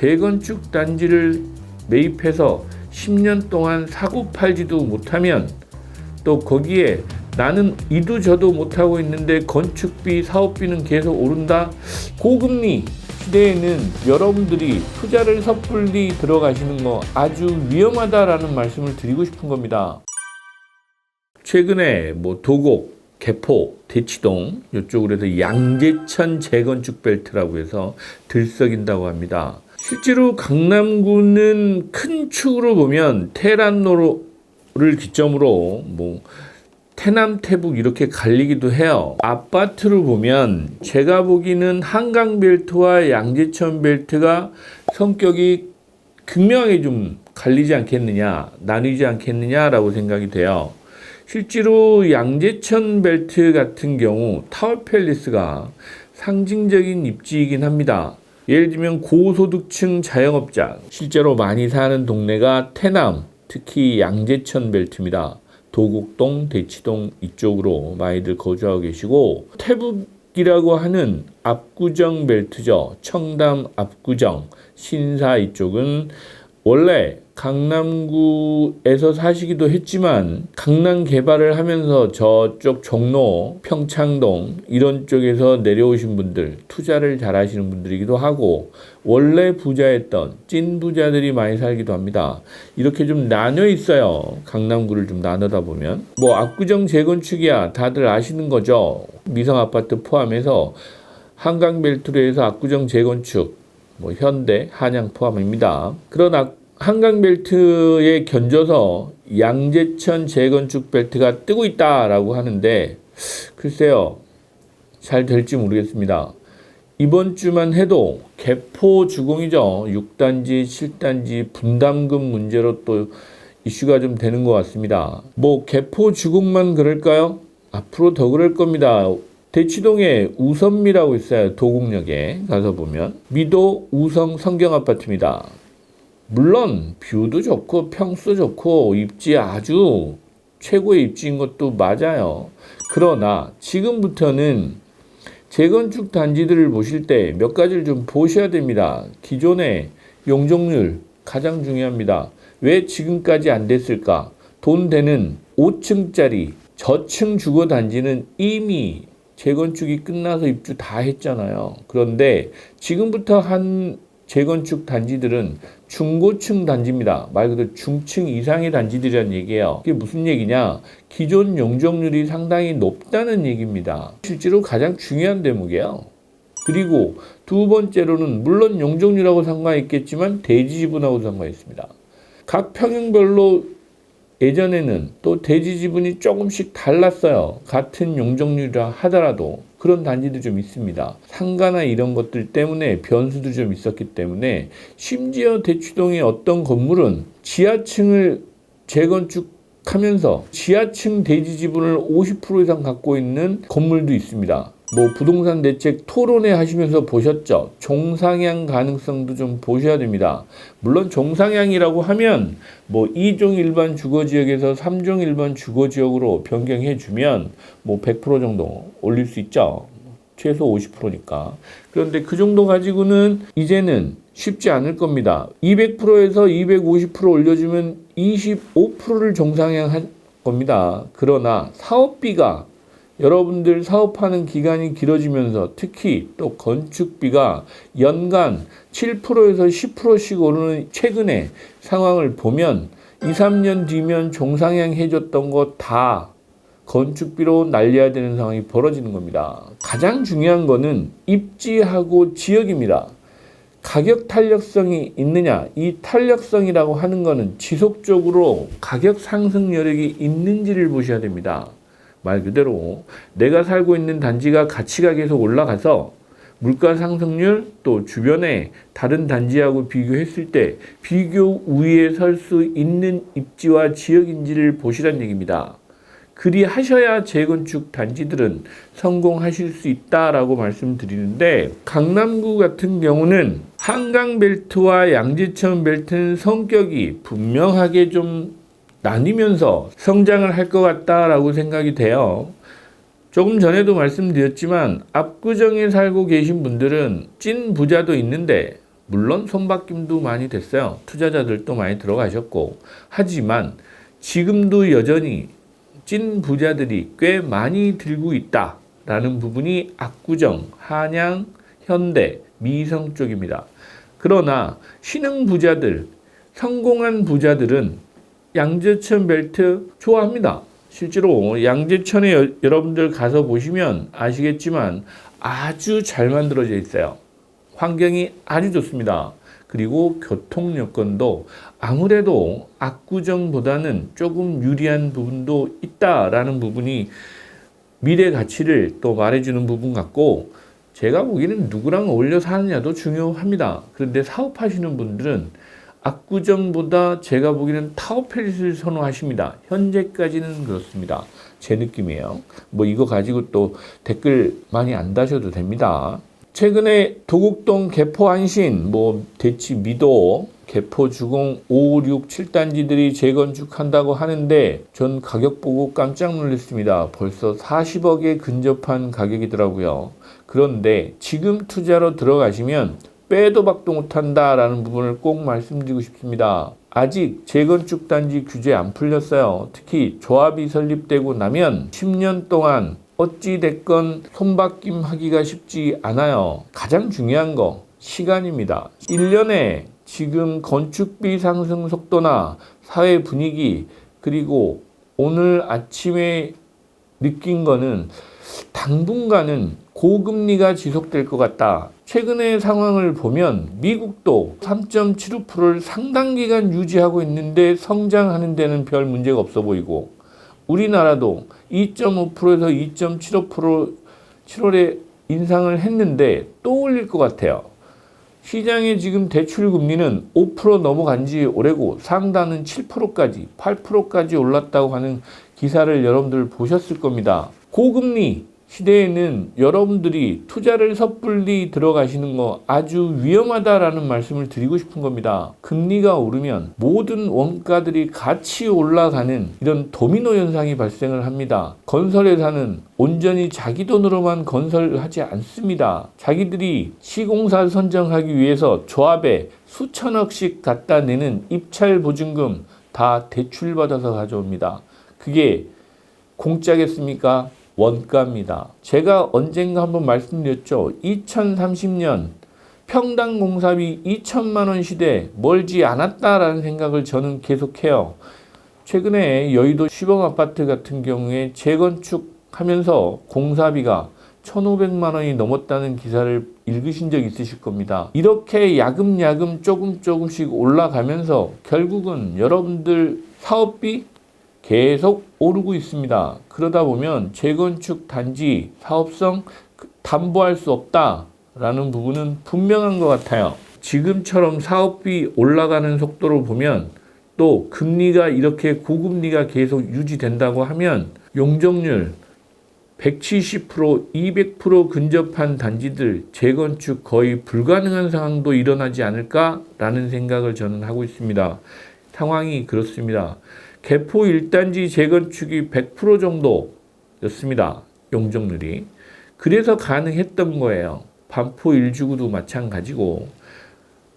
재건축 단지를 매입해서 10년 동안 사고 팔지도 못하면 또 거기에 나는 이도 저도 못하고 있는데 건축비, 사업비는 계속 오른다. 고금리 시대에는 여러분들이 투자를 섣불리 들어가시는 거 아주 위험하다라는 말씀을 드리고 싶은 겁니다. 최근에 도곡, 개포, 대치동 이쪽으로 해서 양재천 재건축 벨트라고 해서 들썩인다고 합니다. 실제로 강남구는 큰 축으로 보면 테란로를 기점으로 태남, 태북 이렇게 갈리기도 해요. 아파트로 보면 제가 보기에는 한강벨트와 양재천벨트가 성격이 극명하게 좀 갈리지 않겠느냐, 나뉘지 않겠느냐라고 생각이 돼요. 실제로 양재천벨트 같은 경우 타워팰리스가 상징적인 입지이긴 합니다. 예를 들면 고소득층 자영업자, 실제로 많이 사는 동네가 태남, 특히 양재천벨트입니다. 도곡동, 대치동 이쪽으로 많이들 거주하고 계시고, 태북이라고 하는 압구정 벨트죠. 청담, 압구정, 신사 이쪽은 원래 강남구에서 사시기도 했지만 강남 개발을 하면서 저쪽 종로, 평창동 이런 쪽에서 내려오신 분들, 투자를 잘 하시는 분들이기도 하고 원래 부자였던 찐 부자들이 많이 살기도 합니다. 이렇게 좀 나뉘어 있어요. 강남구를 좀 나누다 보면. 압구정 재건축이야 다들 아시는 거죠. 미성아파트 포함해서 한강벨트로 해서 압구정 재건축, 현대, 한양 포함입니다. 그러나 한강벨트에 견줘서 양재천 재건축 벨트가 뜨고 있다라고 하는데 글쎄요, 잘 될지 모르겠습니다. 이번 주만 해도 개포 주공이죠. 6단지, 7단지 분담금 문제로 또 이슈가 좀 되는 것 같습니다. 개포 주공만 그럴까요? 앞으로 더 그럴 겁니다. 대치동에 우선미라고 있어요. 도곡역에 가서 보면 미도 우성 성경아파트입니다. 물론 뷰도 좋고 평수 좋고 입지 아주 최고의 입지인 것도 맞아요. 그러나 지금부터는 재건축 단지들을 보실 때 몇 가지를 좀 보셔야 됩니다. 기존의 용적률 가장 중요합니다. 왜 지금까지 안 됐을까? 돈 되는 5층짜리 저층 주거 단지는 이미 재건축이 끝나서 입주 다 했잖아요. 그런데 지금부터 한 재건축 단지들은 중고층 단지입니다. 말 그대로 중층 이상의 단지들이라는 얘기예요. 그게 무슨 얘기냐? 기존 용적률이 상당히 높다는 얘기입니다. 실제로 가장 중요한 대목이에요. 그리고 두 번째로는 물론 용적률하고 상관있겠지만 대지 지분하고 상관있습니다. 각 평형별로 예전에는 또 대지 지분이 조금씩 달랐어요. 같은 용적률이라 하더라도 그런 단지도 좀 있습니다. 상가나 이런 것들 때문에 변수도 좀 있었기 때문에 심지어 대치동의 어떤 건물은 지하층을 재건축하면서 지하층 대지 지분을 50% 이상 갖고 있는 건물도 있습니다. 부동산 대책 토론회 하시면서 보셨죠? 종상향 가능성도 좀 보셔야 됩니다. 물론 종상향이라고 하면 2종 일반 주거지역에서 3종 일반 주거지역으로 변경해 주면 100% 정도 올릴 수 있죠. 최소 50%니까. 그런데 그 정도 가지고는 이제는 쉽지 않을 겁니다. 200%에서 250% 올려주면 25%를 종상향할 겁니다. 그러나 사업비가 여러분들 사업하는 기간이 길어지면서 특히 또 건축비가 연간 7%에서 10%씩 오르는 최근의 상황을 보면 2, 3년 뒤면 종상향 해줬던 거 다 건축비로 날려야 되는 상황이 벌어지는 겁니다. 가장 중요한 거는 입지하고 지역입니다. 가격 탄력성이 있느냐? 이 탄력성이라고 하는 거는 지속적으로 가격 상승 여력이 있는지를 보셔야 됩니다. 말 그대로 내가 살고 있는 단지가 가치가 계속 올라가서 물가 상승률 또 주변에 다른 단지하고 비교했을 때 비교 우위에 설 수 있는 입지와 지역인지를 보시란 얘기입니다. 그리 하셔야 재건축 단지들은 성공하실 수 있다라고 말씀드리는데 강남구 같은 경우는 한강벨트와 양재천벨트는 성격이 분명하게 좀 나뉘면서 성장을 할 것 같다라고 생각이 돼요. 조금 전에도 말씀드렸지만 압구정에 살고 계신 분들은 찐 부자도 있는데 물론 손바뀜도 많이 됐어요. 투자자들도 많이 들어가셨고. 하지만 지금도 여전히 찐 부자들이 꽤 많이 들고 있다라는 부분이 압구정, 한양, 현대, 미성 쪽입니다. 그러나 신흥 부자들, 성공한 부자들은 양재천 벨트 좋아합니다. 실제로 양재천에 여러분들 가서 보시면 아시겠지만 아주 잘 만들어져 있어요. 환경이 아주 좋습니다. 그리고 교통 여건도 아무래도 압구정보다는 조금 유리한 부분도 있다라는 부분이 미래 가치를 또 말해주는 부분 같고, 제가 보기에는 누구랑 어울려 사느냐도 중요합니다. 그런데 사업하시는 분들은 압구정보다 제가 보기에는 타워팰리스를 선호하십니다. 현재까지는 그렇습니다. 제 느낌이에요. 뭐 이거 가지고 또 댓글 많이 안 다셔도 됩니다. 최근에 도곡동 개포 안신, 대치 미도, 개포 주공 5, 6, 7단지들이 재건축한다고 하는데 전 가격 보고 깜짝 놀랐습니다. 벌써 40억에 근접한 가격이더라고요. 그런데 지금 투자로 들어가시면 빼도 박도 못한다라는 부분을 꼭 말씀드리고 싶습니다. 아직 재건축 단지 규제 안 풀렸어요. 특히 조합이 설립되고 나면 10년 동안 어찌 됐건 손바뀜 하기가 쉽지 않아요. 가장 중요한 거 시간입니다. 1년에 지금 건축비 상승 속도나 사회 분위기, 그리고 오늘 아침에 느낀 거는 당분간은 고금리가 지속될 것 같다. 최근의 상황을 보면 미국도 3.75%를 상당 기간 유지하고 있는데 성장하는 데는 별 문제가 없어 보이고, 우리나라도 2.5%에서 2.75% 7월에 인상을 했는데 또 올릴 것 같아요. 시장의 지금 대출 금리는 5% 넘어간 지 오래고 상단은 7%까지 8%까지 올랐다고 하는 기사를 여러분들 보셨을 겁니다. 고금리 시대에는 여러분들이 투자를 섣불리 들어가시는 거 아주 위험하다라는 말씀을 드리고 싶은 겁니다. 금리가 오르면 모든 원가들이 같이 올라가는 이런 도미노 현상이 발생을 합니다. 건설회사는 온전히 자기 돈으로만 건설하지 않습니다. 자기들이 시공사 선정하기 위해서 조합에 수천억씩 갖다 내는 입찰 보증금 다 대출받아서 가져옵니다. 그게 공짜겠습니까? 원가입니다. 제가 언젠가 한번 말씀드렸죠. 2030년 평당 공사비 2천만 원 시대 멀지 않았다라는 생각을 저는 계속해요. 최근에 여의도 시범 아파트 같은 경우에 재건축하면서 공사비가 1,500만 원이 넘었다는 기사를 읽으신 적 있으실 겁니다. 이렇게 야금야금 조금씩 올라가면서 결국은 여러분들 사업비 계속 오르고 있습니다. 그러다 보면 재건축 단지 사업성 담보할 수 없다라는 부분은 분명한 것 같아요. 지금처럼 사업비 올라가는 속도로 보면 또 금리가 이렇게 고금리가 계속 유지된다고 하면 용적률 170%, 200% 근접한 단지들 재건축 거의 불가능한 상황도 일어나지 않을까라는 생각을 저는 하고 있습니다. 상황이 그렇습니다. 개포 1단지 재건축이 100% 정도였습니다. 용적률이. 그래서 가능했던 거예요. 반포 1주구도 마찬가지고.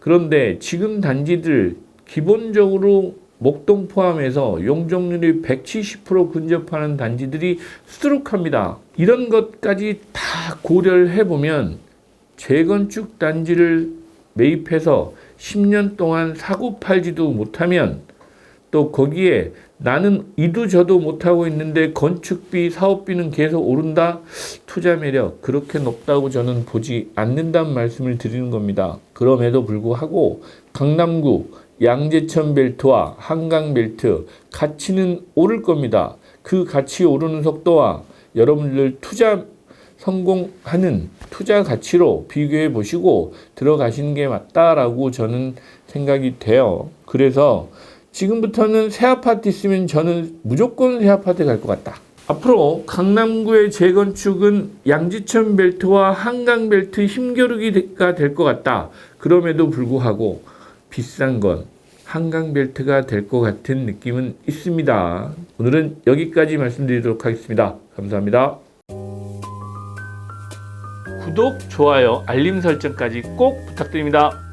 그런데 지금 단지들 기본적으로 목동 포함해서 용적률이 170% 근접하는 단지들이 수두룩합니다. 이런 것까지 다 고려를 해보면 재건축 단지를 매입해서 10년 동안 사고 팔지도 못하면 또 거기에 나는 이도 저도 못하고 있는데 건축비, 사업비는 계속 오른다? 투자 매력 그렇게 높다고 저는 보지 않는다는 말씀을 드리는 겁니다. 그럼에도 불구하고 강남구 양재천 벨트와 한강 벨트 가치는 오를 겁니다. 그 가치 오르는 속도와 여러분들 투자 성공하는 투자 가치로 비교해 보시고 들어가시는 게 맞다라고 저는 생각이 돼요. 그래서 지금부터는 새 아파트 있으면 저는 무조건 새 아파트 갈 것 같다. 앞으로 강남구의 재건축은 양재천 벨트와 한강 벨트 힘겨루기가 될 것 같다. 그럼에도 불구하고 비싼 건 한강 벨트가 될 것 같은 느낌은 있습니다. 오늘은 여기까지 말씀드리도록 하겠습니다. 감사합니다. 구독, 좋아요, 알림 설정까지 꼭 부탁드립니다.